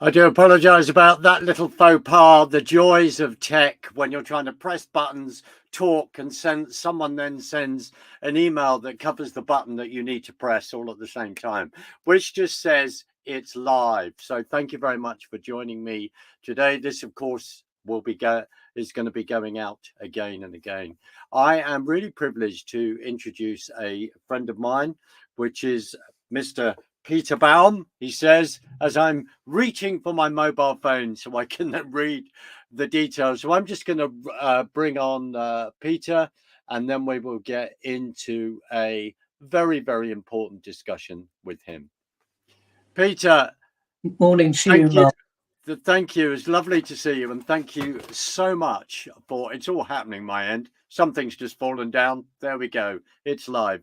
I do apologize about that little faux pas, the joys of tech when you're trying to press buttons, talk, and someone then sends an email that covers the button that you need to press all at the same time, which just says it's live. So thank you very much for joining me today. This, of course, is going to be going out again and again. I am really privileged to introduce a friend of mine, which is Mr. Peter Baum. He says, as I'm reaching for my mobile phone so I can read the details. So I'm just going to bring on Peter, and then we will get into a very, very important discussion with him. Peter. Morning to you, Mark. Thank you. It's lovely to see you, and thank you so much for it's all happening my end. Something's just fallen down. There we go. It's live.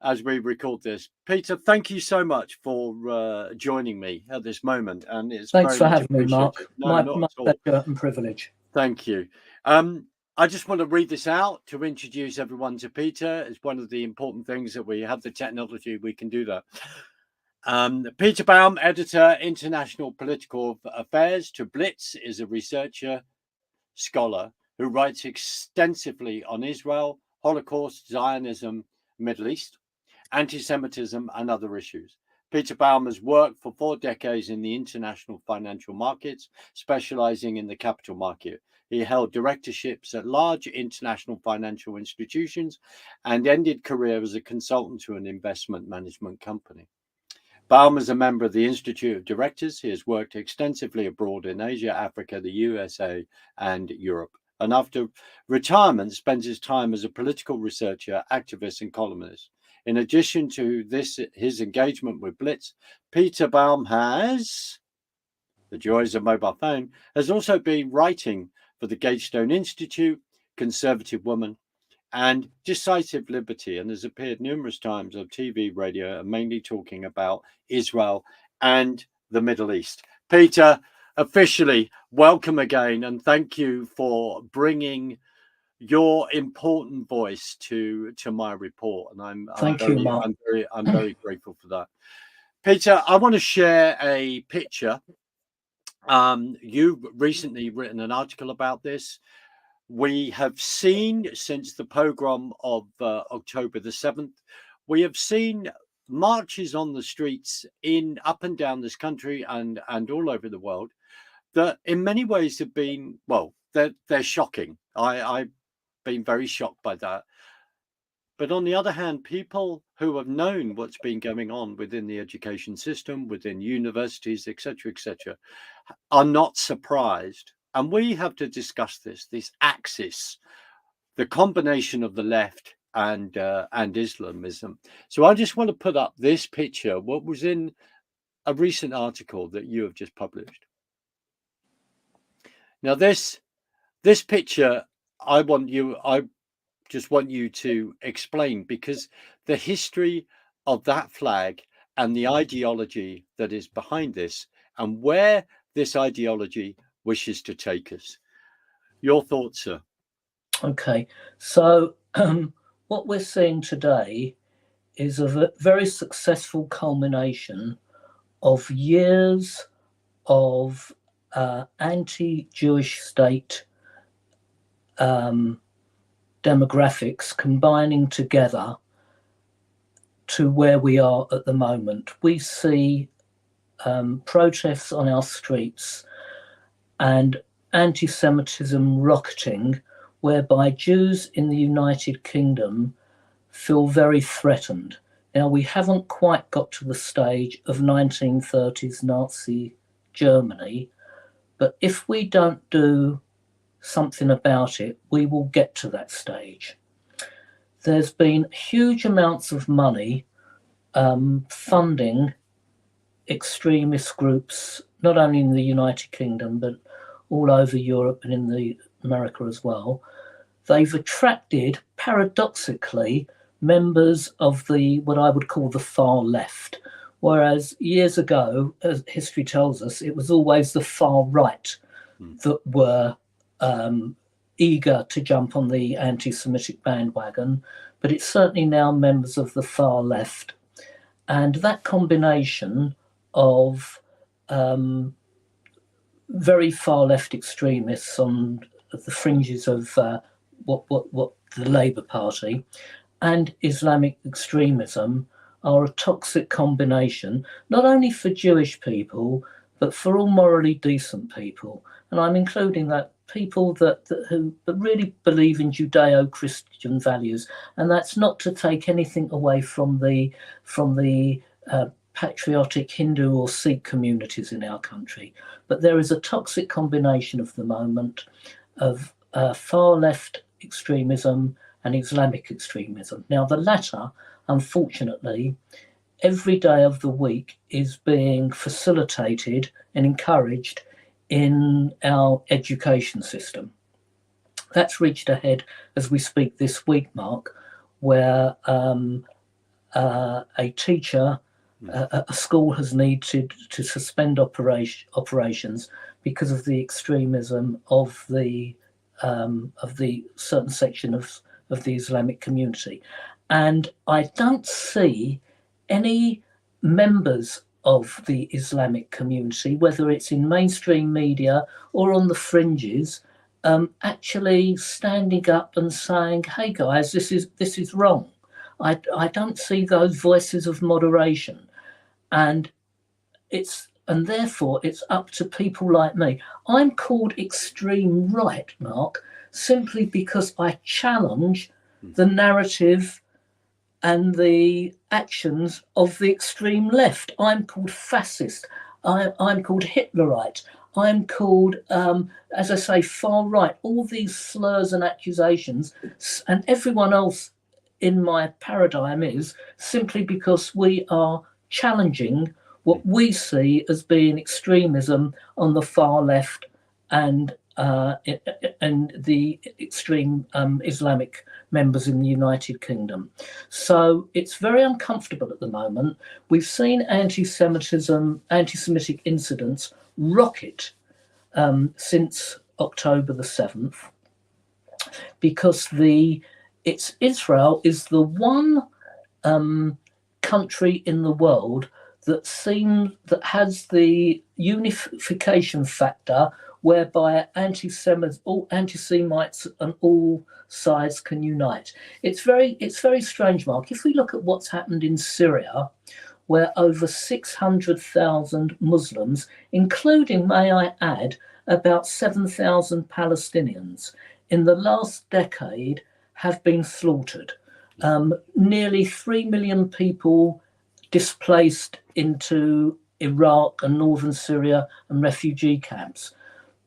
As we record this, Peter, thank you so much for joining me at this moment, and it's thanks for having me, Mark. My pleasure and privilege. Thank you. I just want to read this out to introduce everyone to Peter. It's one of the important things that we have the technology, we can do that. Peter Baum Editor, International Political Affairs to Blitz, is a researcher, scholar who writes extensively on Israel, Holocaust, Zionism, Middle East, anti-Semitism, and other issues. Peter Baum has worked for 4 decades in the international financial markets, specializing in the capital market. He held directorships at large international financial institutions and ended career as a consultant to an investment management company. Baum is a member of the Institute of Directors. He has worked extensively abroad in Asia, Africa, the USA, and Europe. And after retirement, spends his time as a political researcher, activist, and columnist. In addition to this, his engagement with Blitz, Peter Baum has, the joys of mobile phone, has also been writing for the Gatestone Institute, Conservative Woman, and Decisive Liberty, and has appeared numerous times on TV, radio, and mainly talking about Israel and the Middle East. Peter, officially, welcome again, and thank you for bringing your important voice to my report. And I'm very grateful for that. Peter, I want to share a picture. You've recently written an article about this. We have seen since the pogrom of October the 7th, we have seen marches on the streets up and down this country and all over the world that in many ways have been, well, they're shocking. I've been very shocked by that. But on the other hand, people who have known what's been going on within the education system, within universities, etc., are not surprised. And we have to discuss this axis, the combination of the left and Islamism. So I just want to put up this picture, what was in a recent article that you have just published. Now, this picture, I just want you to explain, because the history of that flag and the ideology that is behind this, and where this ideology wishes to take us. Your thoughts, sir? Okay, so what we're seeing today is a very successful culmination of years of anti-Jewish state demographics combining together to where we are at the moment. We see protests on our streets and anti-Semitism rocketing, whereby Jews in the United Kingdom feel very threatened. Now, we haven't quite got to the stage of 1930s Nazi Germany, but if we don't do something about it, we will get to that stage. There's been huge amounts of money funding extremist groups, not only in the United Kingdom, but all over Europe and in America as well. They've attracted, paradoxically, members of what I would call the far left, whereas years ago, as history tells us, it was always the far right that were eager to jump on the anti-Semitic bandwagon, but it's certainly now members of the far left. And that combination of very far left extremists on the fringes of what the Labour Party and Islamic extremism are a toxic combination, not only for Jewish people, but for all morally decent people. And I'm including that people who really believe in Judeo-Christian values. And that's not to take anything away from the patriotic Hindu or Sikh communities in our country. But there is a toxic combination of the moment of far left extremism and Islamic extremism. Now, the latter, unfortunately, every day of the week is being facilitated and encouraged in our education system. That's reached a head as we speak this week, Mark, where a teacher, a school has needed to suspend operations because of the extremism of the certain section of the Islamic community. And I don't see any members of the Islamic community, whether it's in mainstream media or on the fringes, actually standing up and saying, "Hey guys, this is wrong." I don't see those voices of moderation, and therefore it's up to people like me. I'm called extreme right, Mark, simply because I challenge the narrative and the actions of the extreme left. I'm called fascist. I'm called Hitlerite. I'm called, as I say, far right. All these slurs and accusations, and everyone else in my paradigm is simply because we are challenging what we see as being extremism on the far left and the extreme Islamic members in the United Kingdom. So it's very uncomfortable at the moment. We've seen anti-Semitic incidents rocket since October the 7th, because Israel is the one country in the world that has the unification factor whereby anti-Semites on all sides can unite. It's very strange, Mark. If we look at what's happened in Syria, where over 600,000 Muslims, including, may I add, about 7,000 Palestinians, in the last decade have been slaughtered. Nearly 3 million people displaced into Iraq and northern Syria and refugee camps.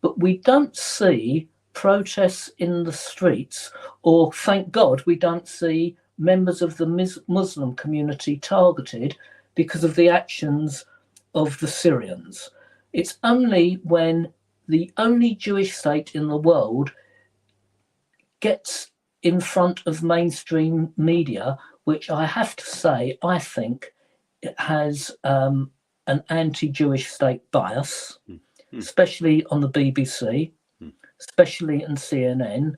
But we don't see protests in the streets, or thank God we don't see members of the Muslim community targeted because of the actions of the Syrians. It's only when the only Jewish state in the world gets in front of mainstream media, which I have to say, I think it has an anti-Jewish state bias, especially on the BBC, especially in CNN,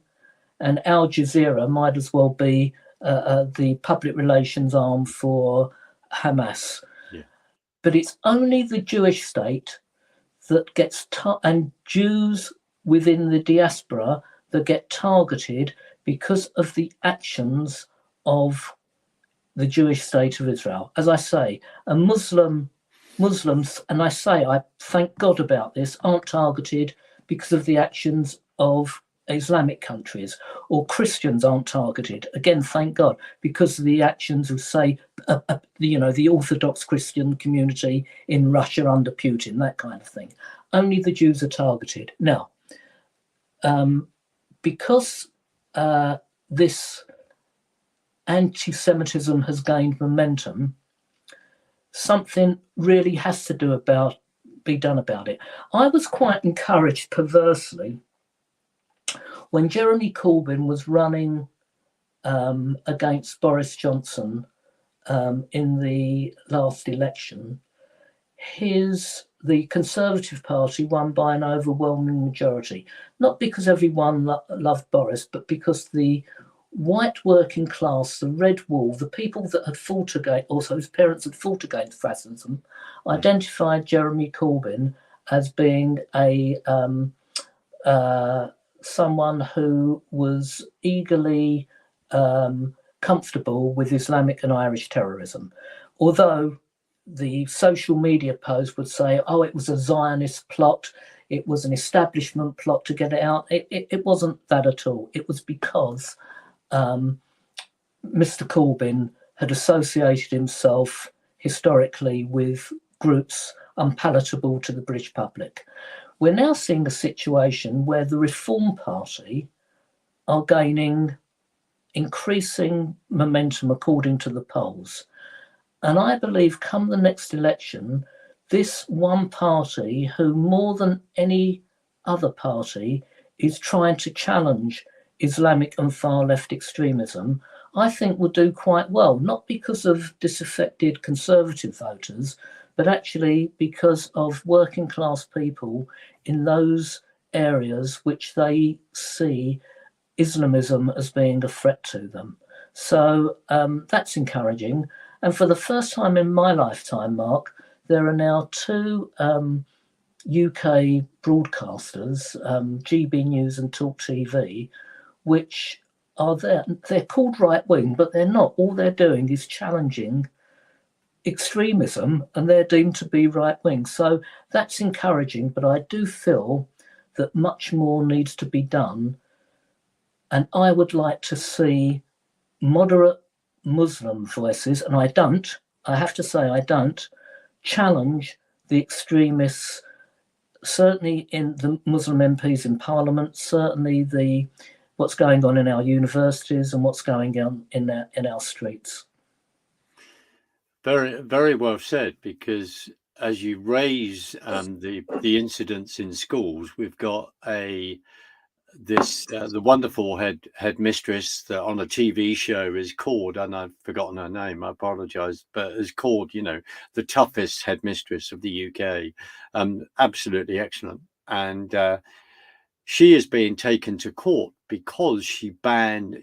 and Al Jazeera might as well be the public relations arm for Hamas. Yeah. But it's only the Jewish state that gets and Jews within the diaspora that get targeted because of the actions of the Jewish state of Israel. As I say, Muslims, and I thank God about this, aren't targeted because of the actions of Islamic countries, or Christians aren't targeted, again, thank God, because of the actions of, say, the Orthodox Christian community in Russia under Putin, that kind of thing. Only the Jews are targeted. Now, because this anti-Semitism has gained momentum, something really has to be done about it. I was quite encouraged, perversely, when Jeremy Corbyn was running against Boris Johnson in the last election. The Conservative Party won by an overwhelming majority, not because everyone loved Boris, but because the white working class, the red wall, the people that had fought against, also whose parents had fought against fascism, identified Jeremy Corbyn as being someone who was eagerly comfortable with Islamic and Irish terrorism. Although the social media post would say, oh, it was a Zionist plot, it was an establishment plot to get it out. It wasn't that at all. It was because Mr. Corbyn had associated himself historically with groups unpalatable to the British public. We're now seeing a situation where the Reform Party are gaining increasing momentum according to the polls. And I believe come the next election, this one party, who more than any other party is trying to challenge Islamic and far left extremism, I think will do quite well, not because of disaffected conservative voters, but actually because of working class people in those areas which they see Islamism as being a threat to them. So that's encouraging. And for the first time in my lifetime, Mark, there are now two UK broadcasters, GB News and Talk TV, which are there. They're called right wing, but they're not. All they're doing is challenging extremism, and they're deemed to be right wing. So that's encouraging, but I do feel that much more needs to be done. And I would like to see moderate Muslim voices, and I have to say I don't, challenge the extremists, certainly in the Muslim MPs in Parliament, certainly what's going on in our universities and what's going on in our streets. Very, very well said, because as you raise the incidents in schools, we've got the wonderful headmistress that on a TV show is called, and I've forgotten her name, I apologize, but is called, the toughest headmistress of the UK. Absolutely excellent. And she is being taken to court because she banned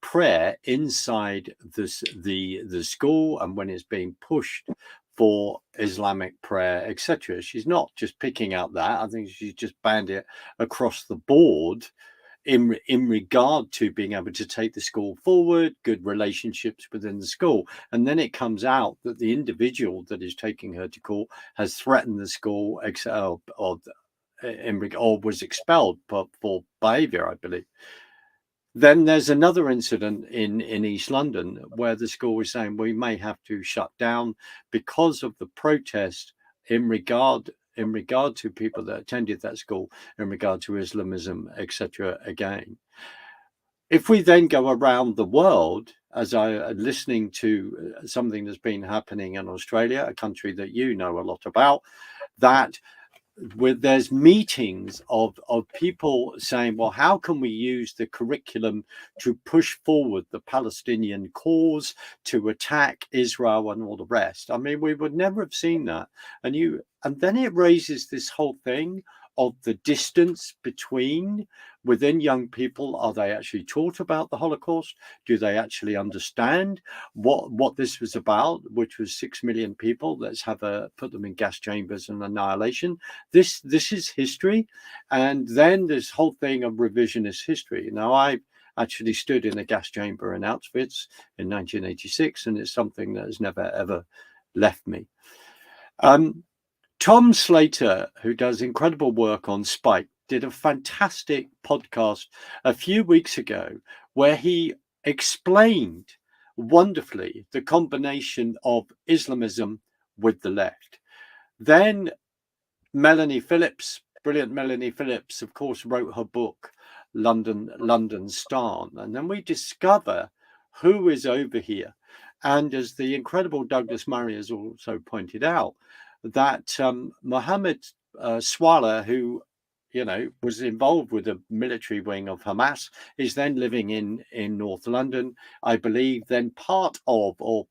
prayer inside the school, and when it's being pushed for Islamic prayer, etc. She's not just picking out that. I think she's just banned it across the board in regard to being able to take the school forward, good relationships within the school. And then it comes out that the individual that is taking her to court has threatened the school or was expelled for behavior, I believe. Then there's another incident in East London where the school was saying we may have to shut down because of the protest in regard to people that attended that school, in regard to Islamism, etc. Again, if we then go around the world, as I am listening to something that's been happening in Australia, a country that you know a lot about, that there's meetings of people saying, well, how can we use the curriculum to push forward the Palestinian cause, to attack Israel and all the rest? I mean, we would never have seen that. And then it raises this whole thing of the distance within young people. Are they actually taught about the Holocaust? Do they actually understand what this was about, which was 6 million people? Let's put them in gas chambers and annihilation. This is history. And then this whole thing of revisionist history. Now, I actually stood in a gas chamber in Auschwitz in 1986, and it's something that has never, ever left me. Tom Slater, who does incredible work on Spike, did a fantastic podcast a few weeks ago where he explained wonderfully the combination of Islamism with the left. Then Melanie Phillips, brilliant Melanie Phillips, of course, wrote her book, London Stan. And then we discover who is over here. And as the incredible Douglas Murray has also pointed out, that Mohammed Swaleh, who was involved with the military wing of Hamas, is then living in North London, I believe, then part of or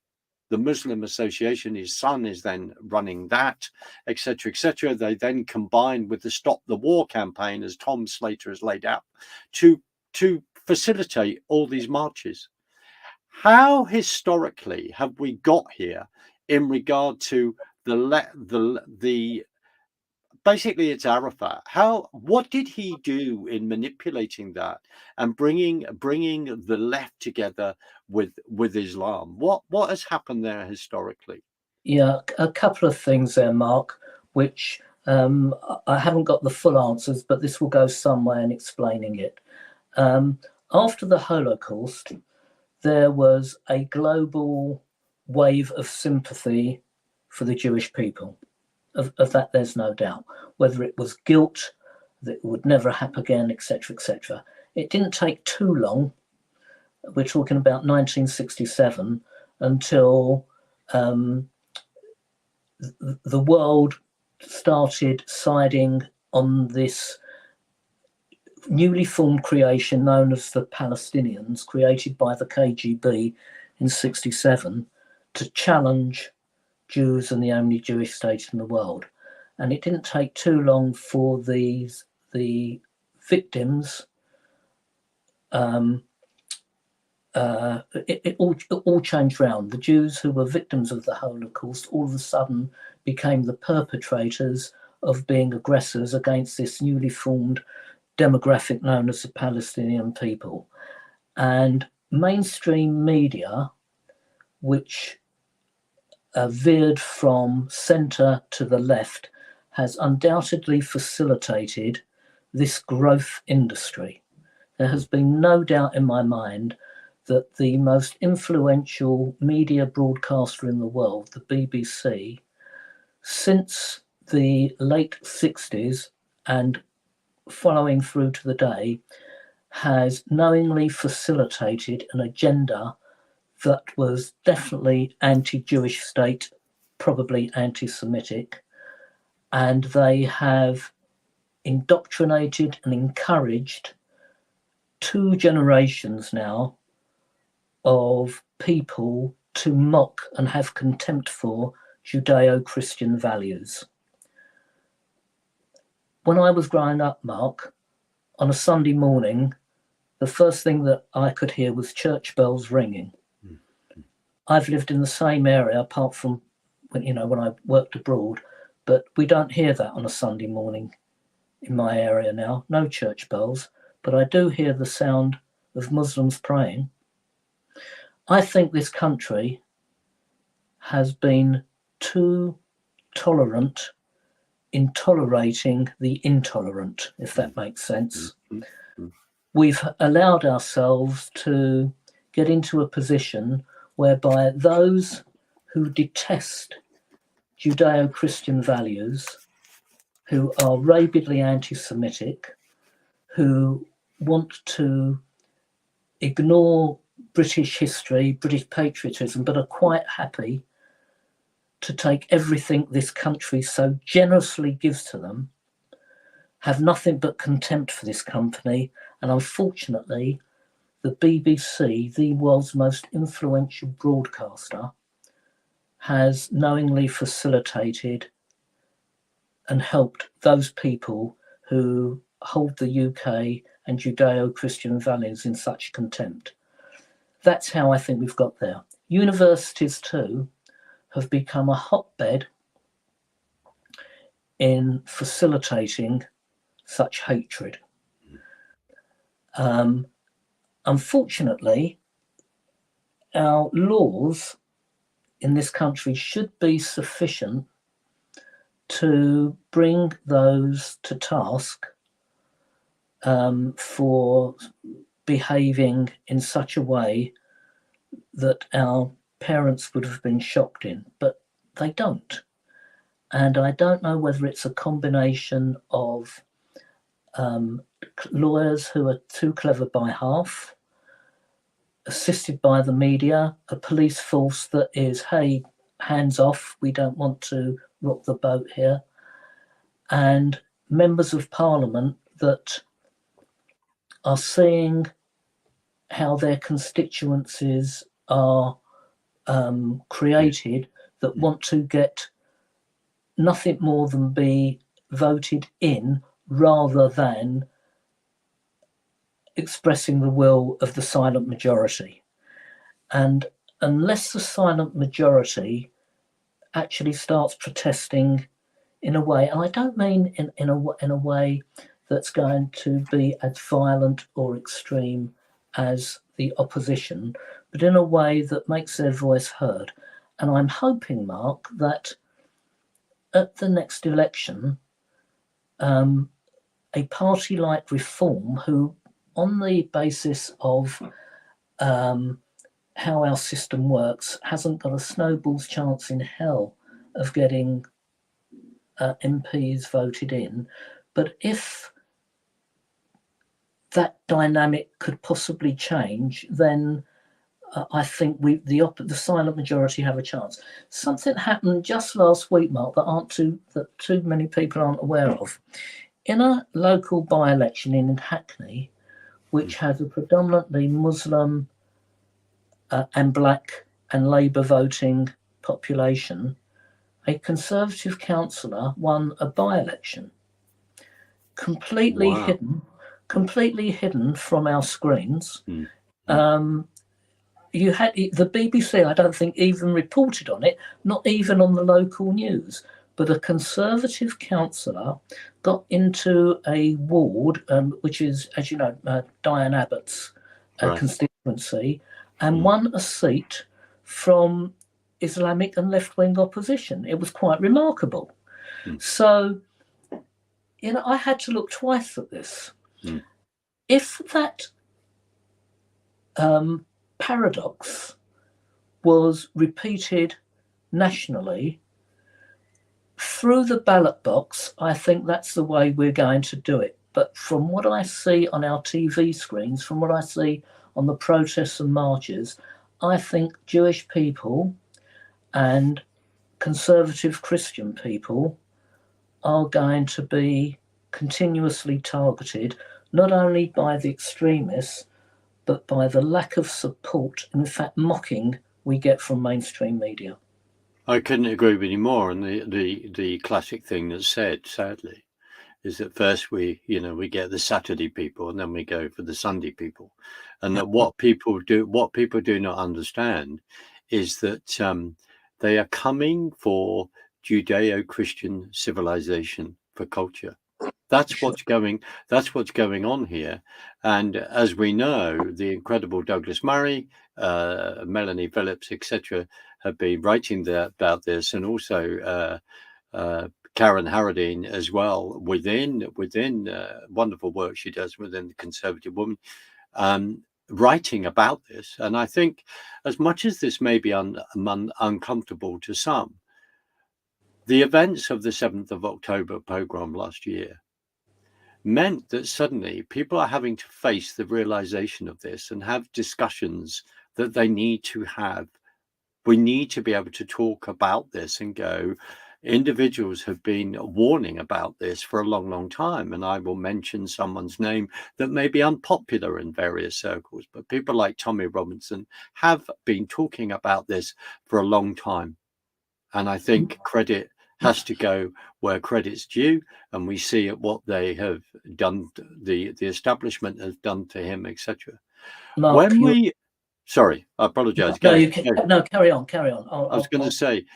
the Muslim Association. His son is then running that, etc., etc. They then combine with the Stop the War campaign, as Tom Slater has laid out, to to facilitate all these marches. How historically have we got here in regard to the basically it's Arafat? What did he do in manipulating that and bringing the left together with Islam? What has happened there historically? Yeah, a couple of things there, Mark, which I haven't got the full answers, but this will go some way in explaining it. After the Holocaust, there was a global wave of sympathy for the Jewish people. Of that, there's no doubt. Whether it was guilt that it would never happen again, etc., etc. It didn't take too long. We're talking about 1967 until the world started siding on this newly formed creation known as the Palestinians, created by the KGB in 67 to challenge Jews and the only Jewish state in the world. And it didn't take too long for the victims, it all changed round. The Jews who were victims of the Holocaust all of a sudden became the perpetrators of being aggressors against this newly formed demographic known as the Palestinian people. And mainstream media, which veered from centre to the left, has undoubtedly facilitated this growth industry. There has been no doubt in my mind that the most influential media broadcaster in the world, the BBC, since the late 60s and following through to the day, has knowingly facilitated an agenda that was definitely anti-Jewish state, probably anti-Semitic, and they have indoctrinated and encouraged 2 generations now of people to mock and have contempt for Judeo-Christian values. When I was growing up, Mark, on a Sunday morning, the first thing that I could hear was church bells ringing. I've lived in the same area apart from when I worked abroad, but we don't hear that on a Sunday morning in my area now. No church bells, but I do hear the sound of Muslims praying. I think this country has been too tolerant in tolerating the intolerant, if that makes sense. We've allowed ourselves to get into a position whereby those who detest Judeo-Christian values, who are rabidly anti-Semitic, who want to ignore British history, British patriotism, but are quite happy to take everything this country so generously gives to them, have nothing but contempt for this company. And unfortunately, the BBC, the world's most influential broadcaster, has knowingly facilitated and helped those people who hold the UK and Judeo-Christian values in such contempt. That's how I think we've got there. Universities too have become a hotbed in facilitating such hatred. Unfortunately, our laws in this country should be sufficient to bring those to task for behaving in such a way that our parents would have been shocked in, but they don't. And I don't know whether it's a combination of lawyers who are too clever by half, assisted by the media, a police force that is, hey, hands off, we don't want to rock the boat here, and members of parliament that are seeing how their constituencies are created, that want to get nothing more than be voted in rather than expressing the will of the silent majority. And unless the silent majority actually starts protesting in a way, and I don't mean in a way that's going to be as violent or extreme as the opposition, but in a way that makes their voice heard. And I'm hoping, Mark, that at the next election, a party like Reform, who, on the basis of how our system works, hasn't got a snowball's chance in hell of getting MPs voted in. But if that dynamic could possibly change, then I think the silent majority have a chance. Something happened just last week, Mark, that too many people aren't aware of. In a local by-election in Hackney, which has a predominantly Muslim and Black and Labour voting population, a Conservative councillor won a by-election, completely hidden from our screens. You had the BBC, I don't think, even reported on it, not even on the local news. But a Conservative councillor got into a ward, which is, as you know, Diane Abbott's constituency, and won a seat from Islamic and left-wing opposition. It was quite remarkable. So, I had to look twice at this. If that paradox was repeated nationally through the ballot box, I think that's the way we're going to do it. But from what I see on our TV screens, from what I see on the protests and marches, I think Jewish people and conservative Christian people are going to be continuously targeted, not only by the extremists, but by the lack of support, in fact, mocking we get from mainstream media. I couldn't agree with you more. And the classic thing that's said, sadly, is that first we get the Saturday people, and then we go for the Sunday people, and that what people do not understand is that they are coming for Judeo-Christian civilization, for culture. That's what's going on here. And as we know, the incredible Douglas Murray, Melanie Phillips, etc., have been writing about this, and also Karen Harradine as well, within wonderful work she does within the Conservative Woman, writing about this. And I think, as much as this may be uncomfortable to some, the events of the 7th of October pogrom last year meant that suddenly people are having to face the realization of this and have discussions that they need to have. We need to be able to talk about this and go, individuals have been warning about this for a long, long time. And I will mention someone's name that may be unpopular in various circles, but people like Tommy Robinson have been talking about this for a long time. And I think credit has to go where credit's due, and we see what they have done, the establishment has done to him, etc. Sorry, I apologize. No, carry on. I was going to say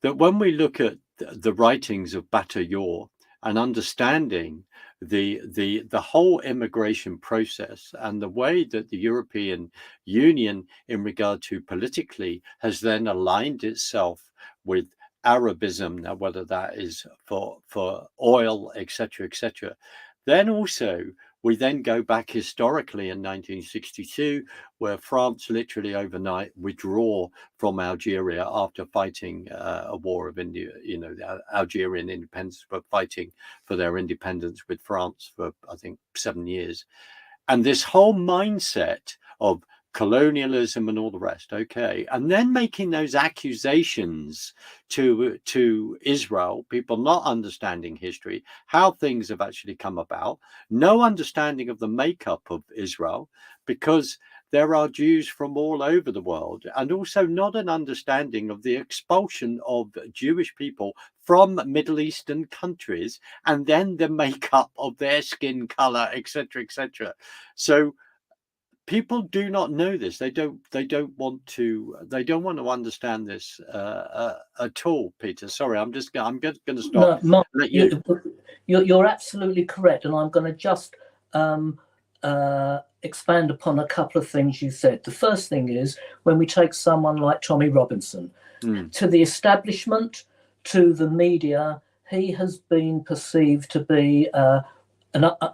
that when we look at the writings of Bataillon and understanding the whole immigration process and the way that the European Union, in regard to politically, has then aligned itself with Arabism, now whether that is for oil, etc., then also we then go back historically in 1962, where France literally overnight withdraw from Algeria after fighting a war of India. The Algerian independence were fighting for their independence with France for, I think, 7 years. And this whole mindset of colonialism and all the rest, and then making those accusations to Israel, people not understanding history, how things have actually come about, no understanding of the makeup of Israel, because there are Jews from all over the world, and also not an understanding of the expulsion of Jewish people from Middle Eastern countries, and then the makeup of their skin color, etc., etc. So people do not know this. They don't want to understand this at all. Peter, sorry, I'm going to stop. No, Mark, Let you. you're absolutely correct, and I'm going to just expand upon a couple of things you said. The first thing is, when we take someone like Tommy Robinson, to the establishment, to the media, he has been perceived to be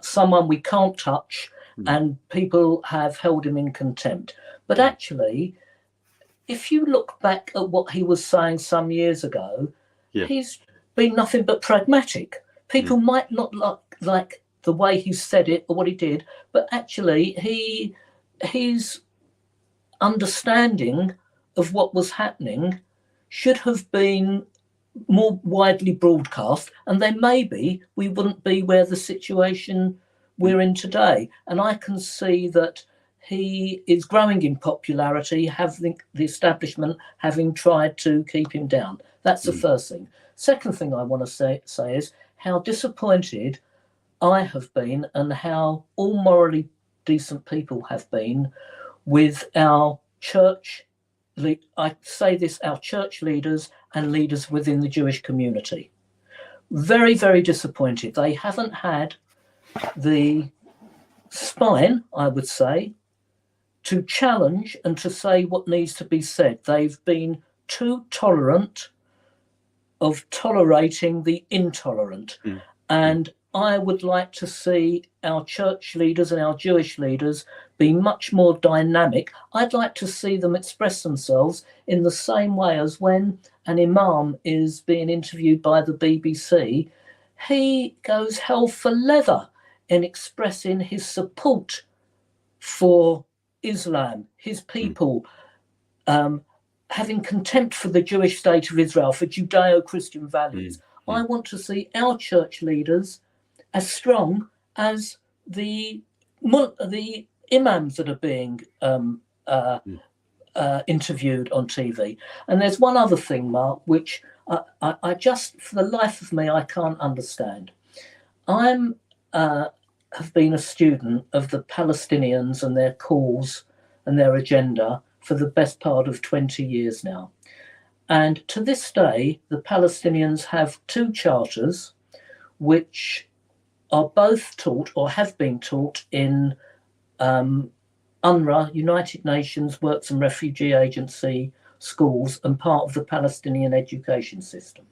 someone we can't touch, and people have held him in contempt. But actually, if you look back at what he was saying some years ago, he's been nothing but pragmatic. People might not like the way he said it or what he did, but actually his understanding of what was happening should have been more widely broadcast, and then maybe we wouldn't be where the situation we're in today. And I can see that he is growing in popularity, having the establishment having tried to keep him down. That's the first thing. Second thing I want to say is how disappointed I have been, and how all morally decent people have been, with our church, I say this, our church leaders and leaders within the Jewish community. Very, very disappointed. They haven't had the spine, I would say, to challenge and to say what needs to be said. They've been too tolerant of tolerating the intolerant. And I would like to see our church leaders and our Jewish leaders be much more dynamic. I'd like to see them express themselves in the same way as when an imam is being interviewed by the BBC. He goes hell for leather in expressing his support for Islam, his people, having contempt for the Jewish state of Israel, for Judeo-Christian values. I want to see our church leaders as strong as the imams that are being interviewed on TV. And there's one other thing, Mark, which I just, for the life of me, I can't understand. I'm have been a student of the Palestinians and their cause and their agenda for the best part of 20 years now. And to this day, the Palestinians have two charters which are both taught or have been taught in UNRWA, United Nations Works and Refugee Agency schools, and part of the Palestinian education system.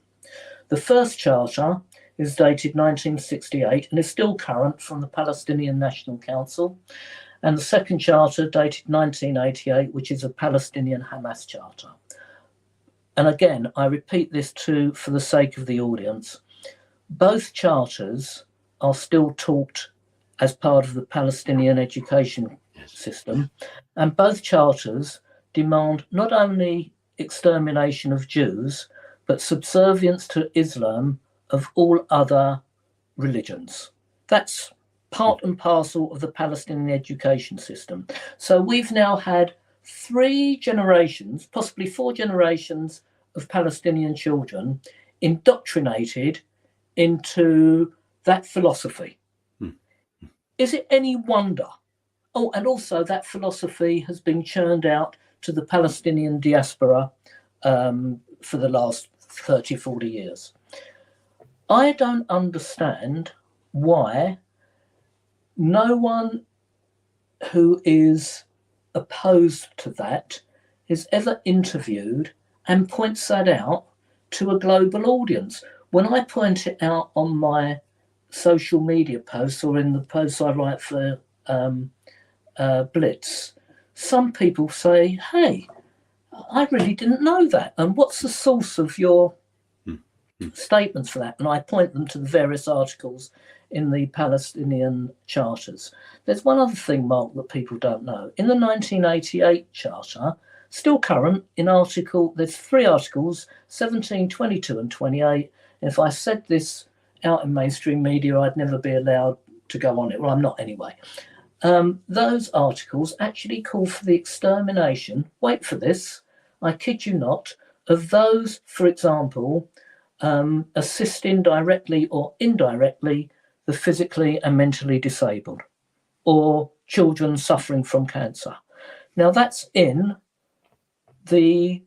The first charter is dated 1968 and is still current, from the Palestinian National Council. And the second charter dated 1988, which is a Palestinian Hamas charter. And again, I repeat this for the sake of the audience. Both charters are still taught as part of the Palestinian education system, and both charters demand not only extermination of Jews, but subservience to Islam of all other religions. That's part and parcel of the Palestinian education system. So we've now had 3 generations, possibly 4 generations of Palestinian children indoctrinated into that philosophy. Is it any wonder? Oh, and also that philosophy has been churned out to the Palestinian diaspora for the last 30, 40 years. I don't understand why no one who is opposed to that is ever interviewed and points that out to a global audience. When I point it out on my social media posts or in the posts I write for Blitz, some people say, hey, I really didn't know that. And what's the source of your statements for that? And I point them to the various articles in the Palestinian charters. There's one other thing, Mark, that people don't know. In the 1988 charter, still current, there's 3 articles, 17, 22 and 28. And if I said this out in mainstream media, I'd never be allowed to go on it. Well, I'm not anyway. those articles actually call for the extermination, wait for this, I kid you not, of those, for example, assisting directly or indirectly the physically and mentally disabled, or children suffering from cancer. Now that's in the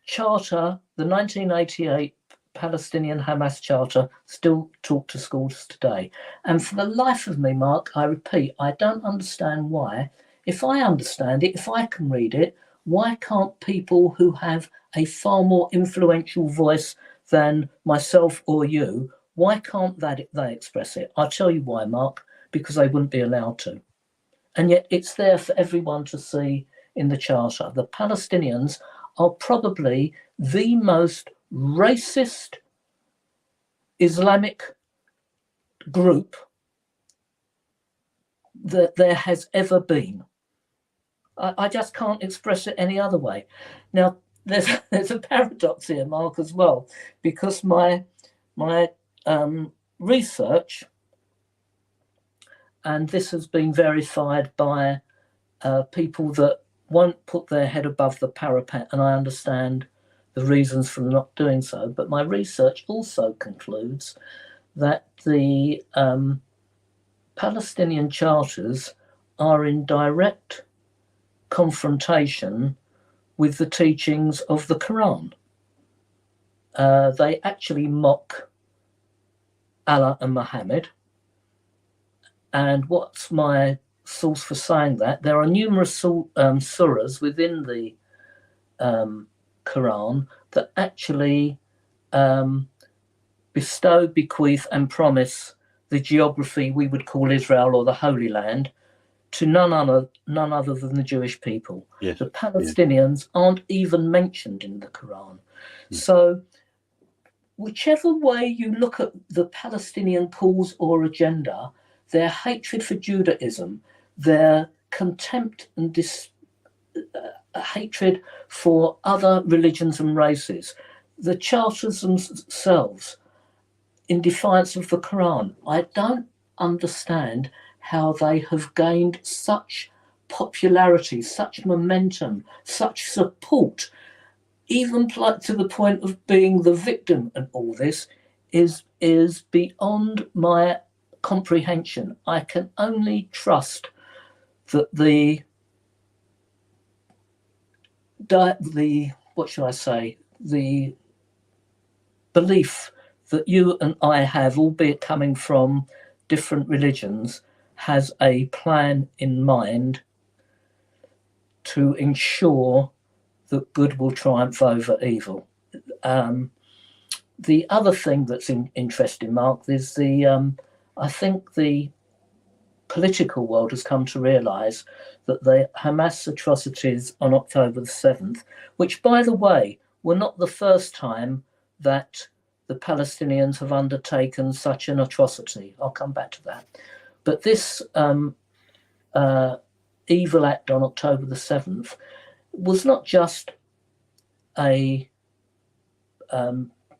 charter, the 1988 Palestinian Hamas Charter, still taught to schools today. And for the life of me, Mark, I repeat, I don't understand why. If I understand it, if I can read it, why can't people who have a far more influential voice than myself or you, why can't they express it? I'll tell you why, Mark, because they wouldn't be allowed to. And yet it's there for everyone to see in the Charter. The Palestinians are probably the most racist Islamic group that there has ever been. I just can't express it any other way. Now, there's a paradox here, Mark, as well, because my research, and this has been verified by people that won't put their head above the parapet, and I understand the reasons for not doing so, but my research also concludes that the Palestinian charters are in direct confrontation with the teachings of the Quran. They actually mock Allah and Muhammad. And what's my source for saying that? There are numerous surahs within the Quran that actually bestow, bequeath, and promise the geography we would call Israel or the Holy Land to none other than the Jewish people. Yes. The Palestinians aren't even mentioned in the Quran. So whichever way you look at the Palestinian cause or agenda, their hatred for Judaism, their contempt and hatred for other religions and races, the charters themselves, in defiance of the Quran, I don't understand how they have gained such popularity, such momentum, such support, even to the point of being the victim in all this, is beyond my comprehension. I can only trust that the what shall I say, the belief that you and I have, albeit coming from different religions, has a plan in mind to ensure that good will triumph over evil. The other thing that's interesting, Mark, is I think the political world has come to realise that the Hamas atrocities on October the 7th, which, by the way, were not the first time that the Palestinians have undertaken such an atrocity. I'll come back to that. But this evil act on October the 7th was not just an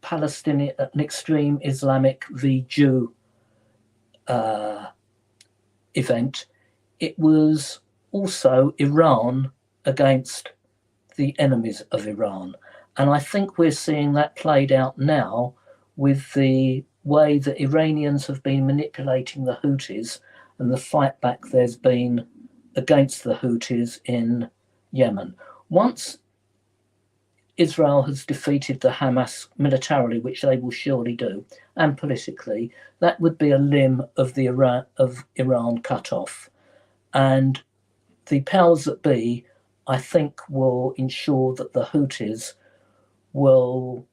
Palestinian, an extreme Islamic v. Jew event. It was also Iran against the enemies of Iran. And I think we're seeing that played out now with the way that Iranians have been manipulating the Houthis and the fight back there's been against the Houthis in Yemen. Once Israel has defeated the Hamas militarily, which they will surely do, and politically, that would be a limb of Iran cut off. And the powers that be, I think, will ensure that the Houthis will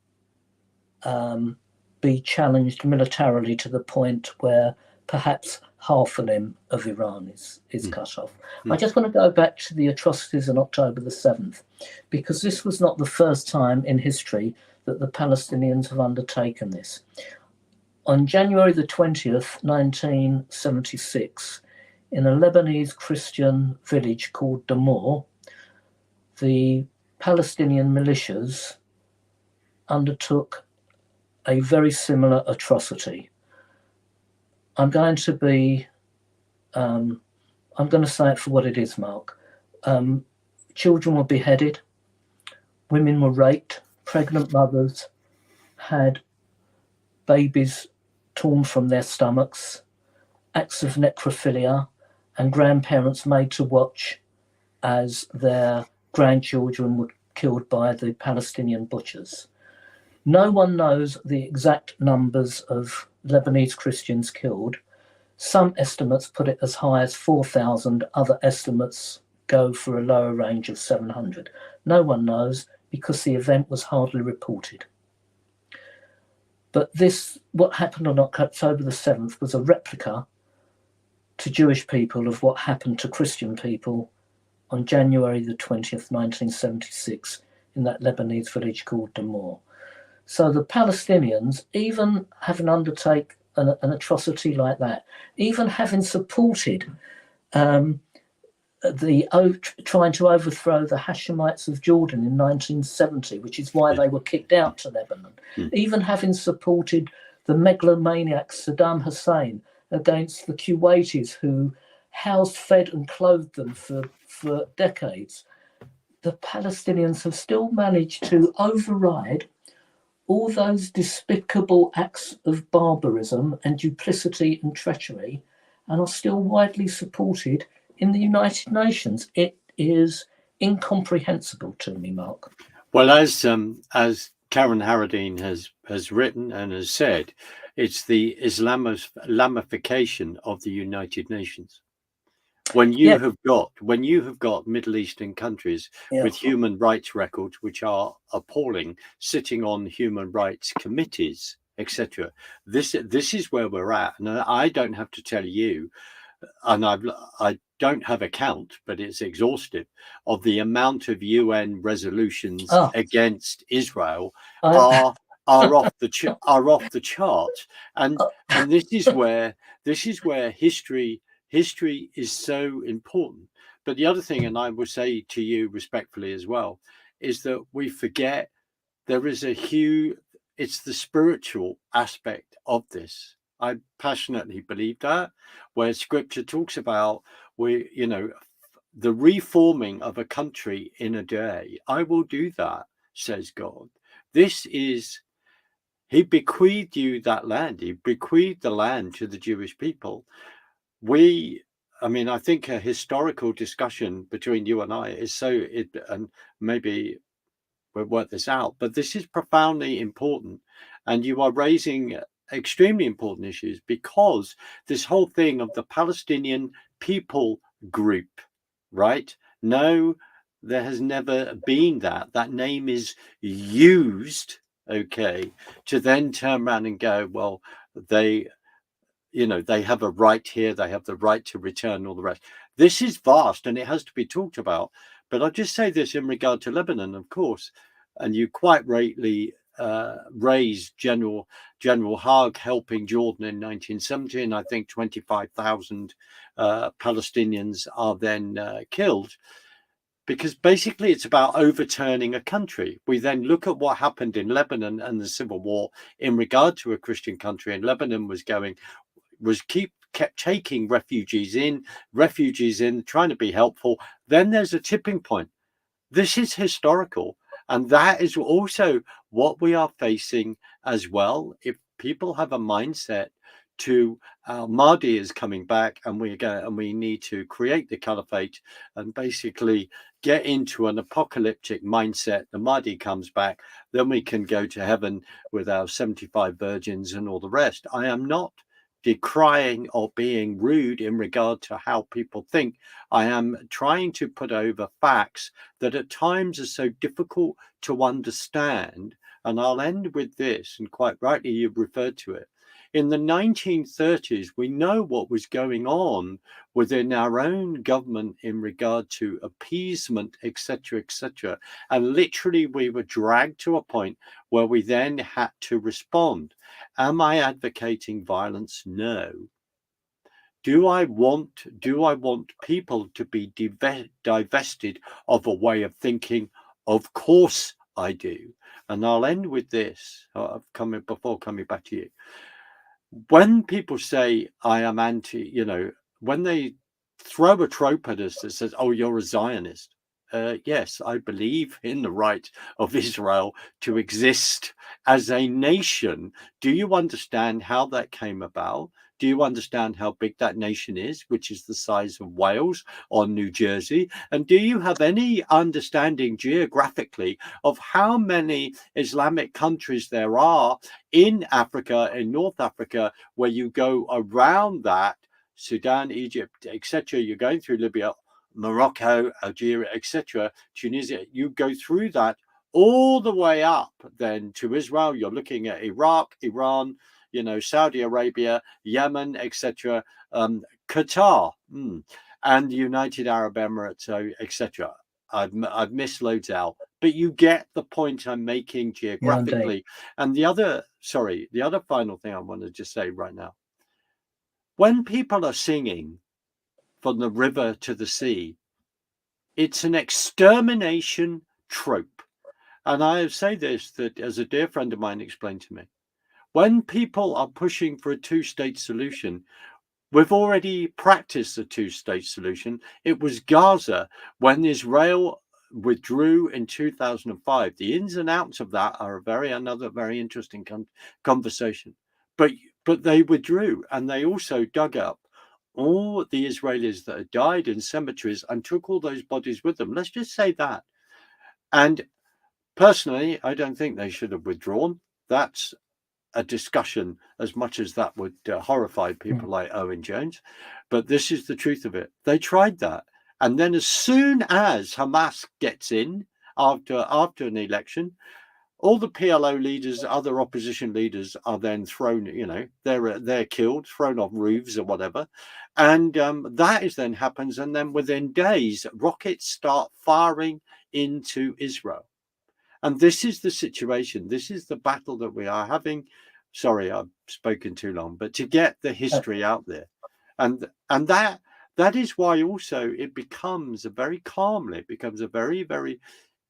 be challenged militarily to the point where perhaps half a limb of Iran is cut off. I just want to go back to the atrocities on October the 7th, because this was not the first time in history that the Palestinians have undertaken this. On January the 20th, 1976, in a Lebanese Christian village called Damour, the Palestinian militias undertook a very similar atrocity. I'm going to be I'm going to say it for what it is, Mark. Children were beheaded, women were raped, pregnant mothers had babies torn from their stomachs, acts of necrophilia, and grandparents made to watch as their grandchildren were killed by the Palestinian butchers. No one knows the exact numbers of Lebanese Christians killed. Some estimates put it as high as 4,000, other estimates go for a lower range of 700. No one knows because the event was hardly reported. But this, what happened on October the 7th, was a replica to Jewish people of what happened to Christian people on January the 20th, 1976, in that Lebanese village called Damour. So the Palestinians, even having undertaken an atrocity like that, even having supported trying to overthrow the Hashemites of Jordan in 1970, which is why they were kicked out to Lebanon, even having supported the megalomaniac Saddam Hussein against the Kuwaitis who housed, fed and clothed them for decades, the Palestinians have still managed to override all those despicable acts of barbarism and duplicity and treachery, and are still widely supported in the United Nations. It is incomprehensible to me, Mark. Well, as Karen Harradine has written and has said, it's the Islamification of the United Nations. When you have got Middle Eastern countries with human rights records which are appalling, sitting on human rights committees, etc., this is where we're at. And I don't have to tell you, and I don't have a count, but it's exhaustive, of the amount of UN resolutions against Israel are off the chart, and this is where history is so important. But the other thing, and I will say to you respectfully as well, is that we forget there is it's the spiritual aspect of this. I passionately believe that, where scripture talks about the reforming of a country in a day. I will do that, says God. He bequeathed you that land. He bequeathed the land to the Jewish people. I think a historical discussion between you and I is and maybe we'll work this out, but this is profoundly important. And you are raising extremely important issues, because this whole thing of the Palestinian people group, right? No, there has never been that. That name is used, to then turn around and go, well, they have a right here, they have the right to return, all the rest. This is vast and it has to be talked about. But I'll just say this in regard to Lebanon, of course, and you quite rightly raised General Haig helping Jordan in 1970, and I think 25,000 Palestinians are then killed. Because basically it's about overturning a country. We then look at what happened in Lebanon and the civil war in regard to a Christian country, and Lebanon kept taking refugees in, trying to be helpful. Then there's a tipping point. This is historical. And that is also what we are facing as well. If people have a mindset to Mahdi is coming back, and we need to create the caliphate and basically get into an apocalyptic mindset. The Mahdi comes back, then we can go to heaven with our 75 virgins and all the rest. I am not decrying or being rude in regard to how people think. I am trying to put over facts that at times are so difficult to understand. And I'll end with this, and quite rightly you've referred to it. In the 1930s, we know what was going on within our own government in regard to appeasement, etc., etc. And literally we were dragged to a point where we then had to respond. Am I advocating violence? No. Do I want people to be divested of a way of thinking? Of course I do. And I'll end with this, before coming back to you. When people say I am anti, when they throw a trope at us that says, oh, you're a Zionist. Yes, I believe in the right of Israel to exist as a nation. Do you understand how that came about? Do you understand how big that nation is, which is the size of Wales or New Jersey? And do you have any understanding geographically of how many Islamic countries there are in Africa, in North Africa, where you go around that? Sudan, Egypt, etc. You're going through Libya, Morocco, Algeria, etc., Tunisia. You go through that all the way up then to Israel. You're looking at Iraq, Iran, Saudi Arabia, Yemen, etc., Qatar, and the United Arab Emirates, etc. I've missed loads out, but you get the point I'm making geographically. And the other final thing I want to just say right now, when people are singing from the river to the sea, it's an extermination trope. And I say this, that as a dear friend of mine explained to me, when people are pushing for a two-state solution, we've already practiced a two-state solution. It was Gaza when Israel withdrew in 2005. The ins and outs of that are another very interesting conversation. But they withdrew, and they also dug up all the Israelis that had died in cemeteries and took all those bodies with them. Let's just say that. And personally, I don't think they should have withdrawn. That's a discussion as much as that would horrify people like Owen Jones. But this is the truth of it. They tried that. And then as soon as Hamas gets in after an election, all the PLO leaders, other opposition leaders are then thrown, they're killed, thrown off roofs or whatever. And that is then happens. And then within days, rockets start firing into Israel. And this is the situation. This is the battle that we are having. Sorry, I've spoken too long, but to get the history out there. And that is why also it becomes a very very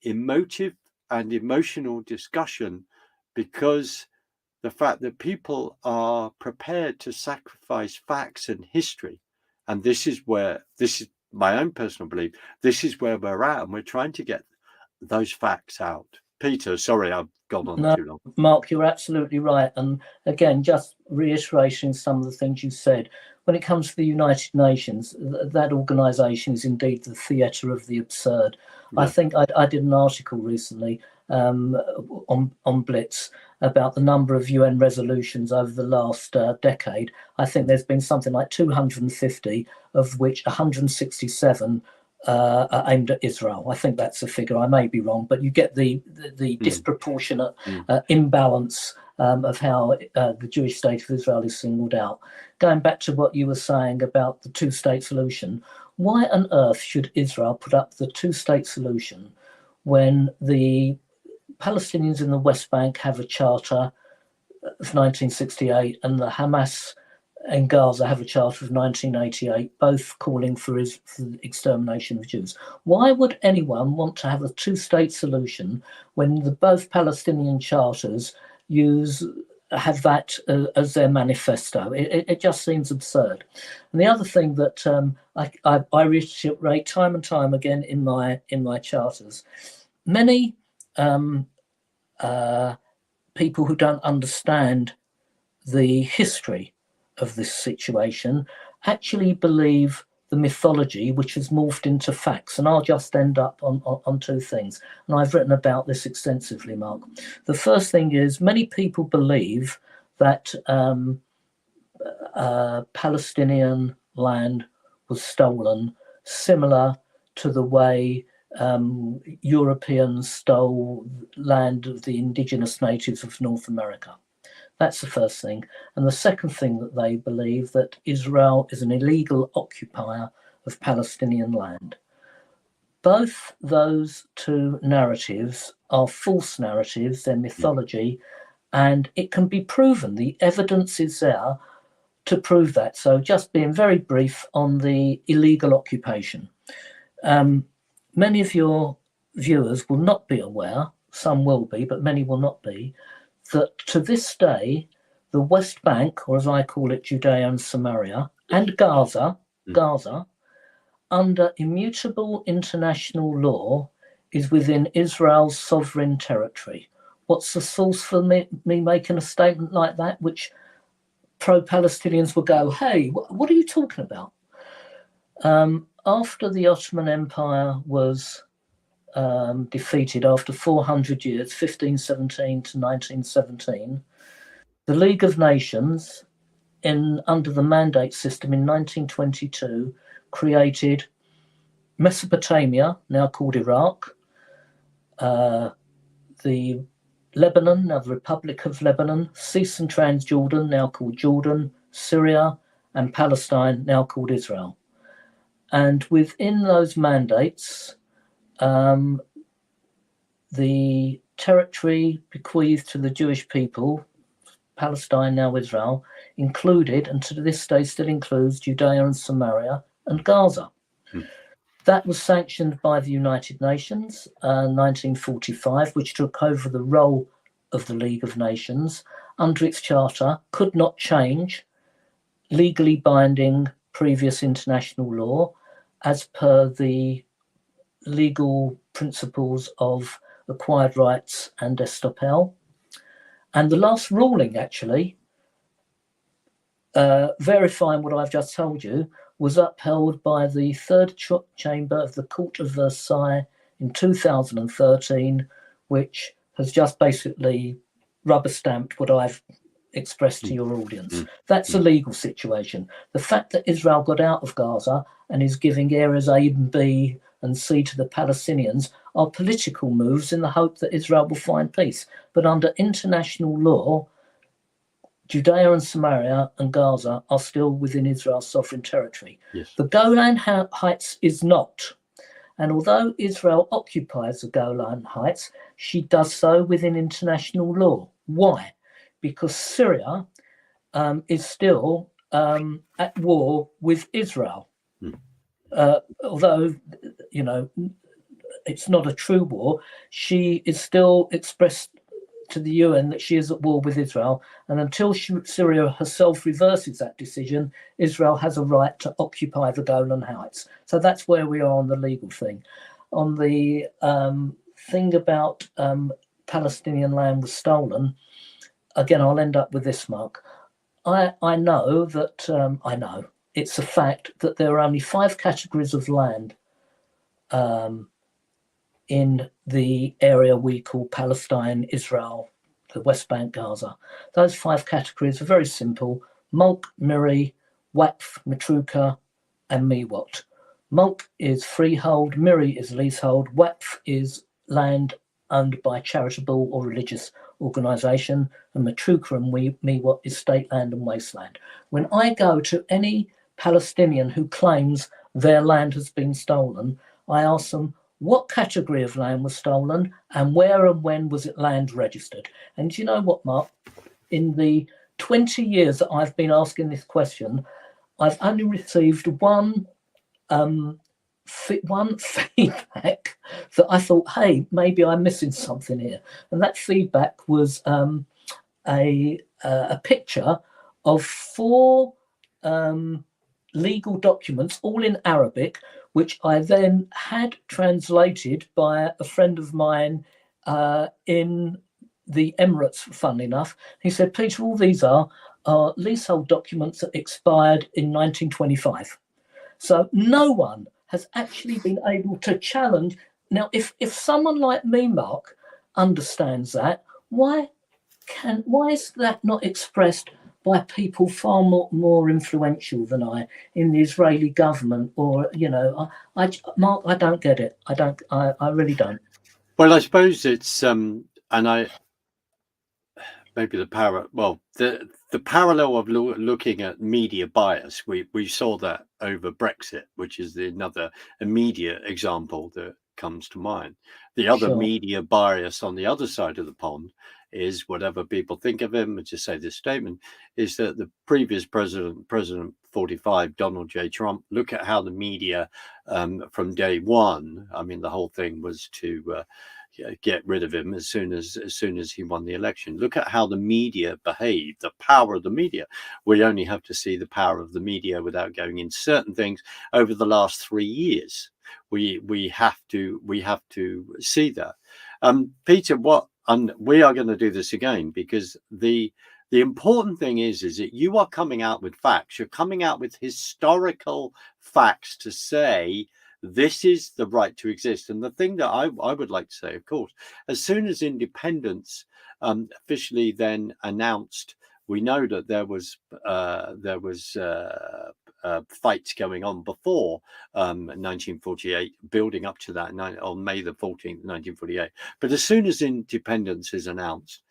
emotive and emotional discussion, because the fact that people are prepared to sacrifice facts and history. And this is my own personal belief. This is where we're at, and we're trying to get those facts out. Peter, sorry, I've gone on too long. Mark, you're absolutely right. And again, just reiterating some of the things you said, when it comes to the United Nations, that organisation is indeed the theatre of the absurd. Yeah. I think I did an article recently on Blitz about the number of UN resolutions over the last decade. I think there's been something like 250, of which 167 are aimed at Israel. I think that's a figure. I may be wrong, but you get the disproportionate imbalance of how the Jewish state of Israel is singled out. Going back to what you were saying about the two-state solution, why on earth should Israel put up the two-state solution when the Palestinians in the West Bank have a charter of 1968 and the Hamas in Gaza have a charter of 1988, both calling for the extermination of Jews? Why would anyone want to have a two-state solution when both Palestinian charters have that as their manifesto? It just seems absurd. And the other thing that I reiterate time and time again in my charters, many people who don't understand the history of this situation actually believe the mythology, which has morphed into facts. And I'll just end up on two things. And I've written about this extensively, Mark. The first thing is many people believe that Palestinian land was stolen, similar to the way Europeans stole land of the indigenous natives of North America. That's the first thing. And the second thing that they believe, that Israel is an illegal occupier of Palestinian land. Both those two narratives are false narratives, they're mythology, and it can be proven. The evidence is there to prove that. So just being very brief on the illegal occupation. Many of your viewers will not be aware, some will be, but many will not be, that to this day, the West Bank, or as I call it, Judea and Samaria, and Gaza under immutable international law, is within Israel's sovereign territory. What's the source for me making a statement like that, which pro-Palestinians will go, hey, what are you talking about? After the Ottoman Empire was defeated after 400 years, 1517 to 1917, the League of Nations, under the mandate system in 1922, created Mesopotamia, now called Iraq, the Lebanon, now the Republic of Lebanon, Cis and Transjordan, now called Jordan, Syria, and Palestine, now called Israel. And within those mandates, the territory bequeathed to the Jewish people, Palestine, now Israel, included, and to this day still includes, Judea and Samaria and Gaza. That was sanctioned by the United Nations in 1945, which took over the role of the League of Nations under its charter, could not change legally binding previous international law as per the legal principles of acquired rights and estoppel. And the last ruling, actually, verifying what I've just told you, was upheld by the third chamber of the Court of Versailles in 2013, which has just basically rubber stamped what I've expressed to your audience. That's a legal situation. The fact that Israel got out of Gaza and is giving areas A and B and C to the Palestinians are political moves in the hope that Israel will find peace. But under international law, Judea and Samaria and Gaza are still within Israel's sovereign territory. Yes. The Golan Heights is not. And although Israel occupies the Golan Heights, she does so within international law. Why? Because Syria is still at war with Israel. Although, you know, it's not a true war, she is still expressed to the UN that she is at war with Israel. And until Syria herself reverses that decision, Israel has a right to occupy the Golan Heights. So that's where we are on the legal thing. On the thing about Palestinian land was stolen, again, I'll end up with this, Mark. I know that, it's a fact that there are only 5 categories of land in the area we call Palestine, Israel, the West Bank, Gaza. Those 5 categories are very simple: Mulk, Miri, Waqf, Matruka, and Miwat. Mulk is freehold, Miri is leasehold, Waqf is land owned by charitable or religious organisation, and Matruka and Miwat is state land and wasteland. When I go to any Palestinian who claims their land has been stolen, I ask them, what category of land was stolen and where and when was it land registered? And do you know what, Mark? In the 20 years that I've been asking this question, I've only received one feedback that I thought, hey, maybe I'm missing something here. And that feedback was a picture of 4 legal documents, all in Arabic, which I then had translated by a friend of mine in the Emirates, funnily enough. He said, Peter, all these are leasehold documents that expired in 1925. So no one has actually been able to challenge. Now, if someone like me, Mark, understands that, why is that not expressed by people far more influential than I in the Israeli government? Or, you know, Mark, I don't get it. I really don't. Well, I suppose it's maybe the parallel of looking at media bias. We saw that over Brexit, which is another immediate example that comes to mind. The other media bias on the other side of the pond is, whatever people think of him, and to say this statement, is that the previous President 45, Donald J. Trump, look at how the media from day one, I mean, the whole thing was to get rid of him as soon as he won the election. Look at how the media behaved, the power of the media. We only have to see the power of the media without going into certain things over the last 3 years. We have to see that. Peter, and we are going to do this again, because the important thing is that you are coming out with facts. You're coming out with historical facts to say this is the right to exist. And the thing that I would like to say, of course, as soon as independence officially then announced, we know that there was fights going on before 1948, building up to that on May the 14th, 1948. But as soon as independence is announced,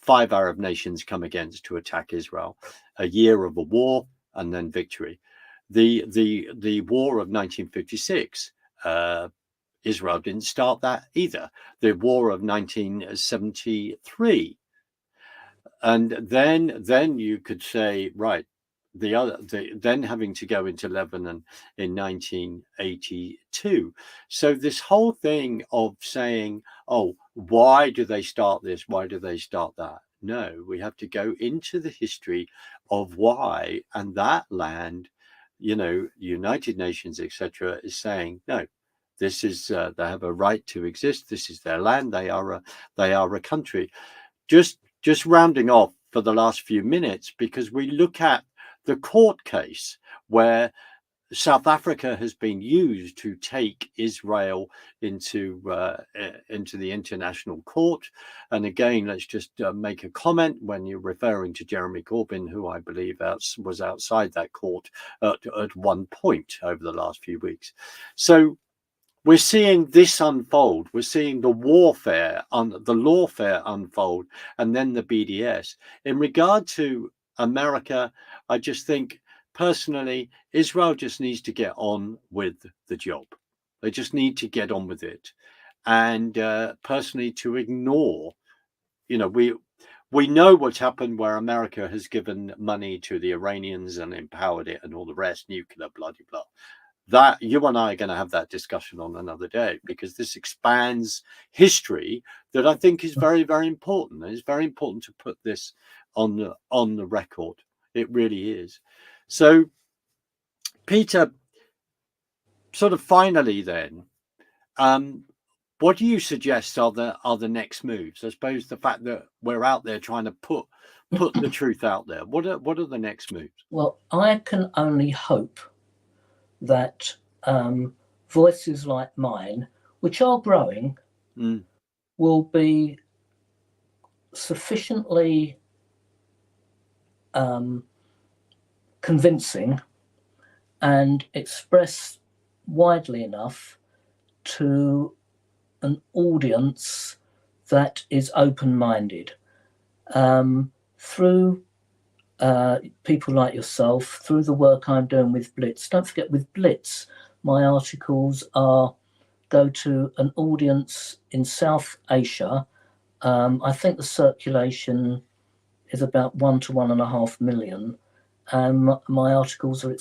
5 Arab nations come against to attack Israel. A year of a war and then victory. The war of 1956, Israel didn't start that either. The war of 1973, and then you could say, right, then having to go into Lebanon in 1982. So this whole thing of saying, oh, why do they start this? Why do they start that? No, we have to go into the history of why, and that land, United Nations, etc., is saying, no, this is they have a right to exist. This is their land. They are a country. Just rounding off for the last few minutes, because we look at the court case where South Africa has been used to take Israel into the international court. And again, let's just make a comment when you're referring to Jeremy Corbyn, who I believe was outside that court at one point over the last few weeks. So we're seeing this unfold. We're seeing the warfare, the lawfare unfold, and then the BDS. In regard to America, I just think, personally, Israel just needs to get on with the job. They just need to get on with it. And personally, to ignore, we know what's happened where America has given money to the Iranians and empowered it and all the rest, nuclear, blah, blah, blah. That you and I are going to have that discussion on another day, because this expands history that I think is very, very important. It's very important to put this on the record. It really is. So, Peter, sort of finally then, what do you suggest are the next moves? I suppose the fact that we're out there trying to put the truth out there. What are the next moves? Well, I can only hope that voices like mine, which are growing, will be sufficiently convincing and express widely enough to an audience that is open-minded, through people like yourself, through the work I'm doing with Blitz. Don't forget, with Blitz, my articles go to an audience in South Asia. I think the circulation is about 1 to 1.5 million. My articles are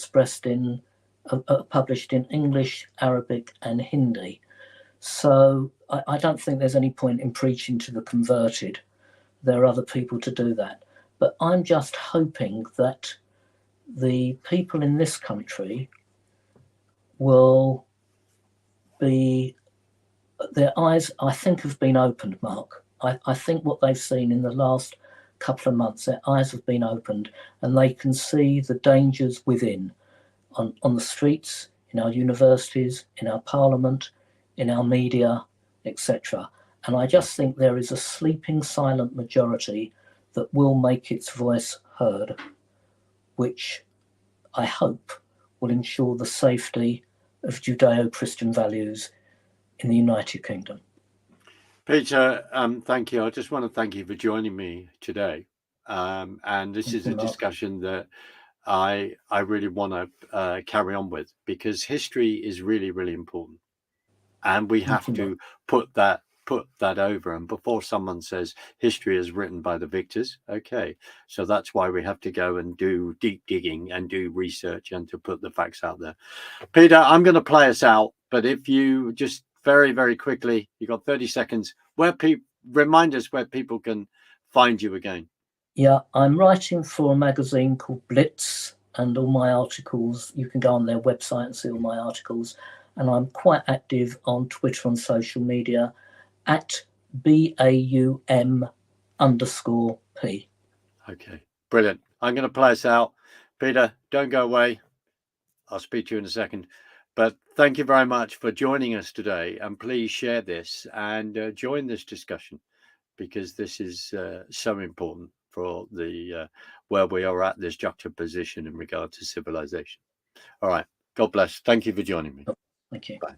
published in English, Arabic, and Hindi. So I don't think there's any point in preaching to the converted. There are other people to do that. But I'm just hoping that the people in this country will be, their eyes, I think, have been opened, Mark. I think what they've seen in the last couple of months, their eyes have been opened, and they can see the dangers within, on the streets, in our universities, in our parliament, in our media, etc. And I just think there is a sleeping silent majority that will make its voice heard, which I hope will ensure the safety of Judeo-Christian values in the United Kingdom. Peter, thank you. I just want to thank you for joining me today. And this is a discussion that I really want to carry on with, because history is really, really important. And we have to put that over. And before someone says history is written by the victors, okay, so that's why we have to go and do deep digging and do research and to put the facts out there. Peter, I'm going to play us out, but if you just very, very quickly, you got 30 seconds, remind us where people can find you again. Yeah, I'm writing for a magazine called Blitz, and all my articles, you can go on their website and see all my articles. And I'm quite active on Twitter and social media at BAUM_P. Okay, brilliant. I'm going to play us out. Peter, don't go away. I'll speak to you in a second. But thank you very much for joining us today. And please share this and join this discussion, because this is so important for the where we are at this juxtaposition in regard to civilization. All right. God bless. Thank you for joining me. Thank you. Bye.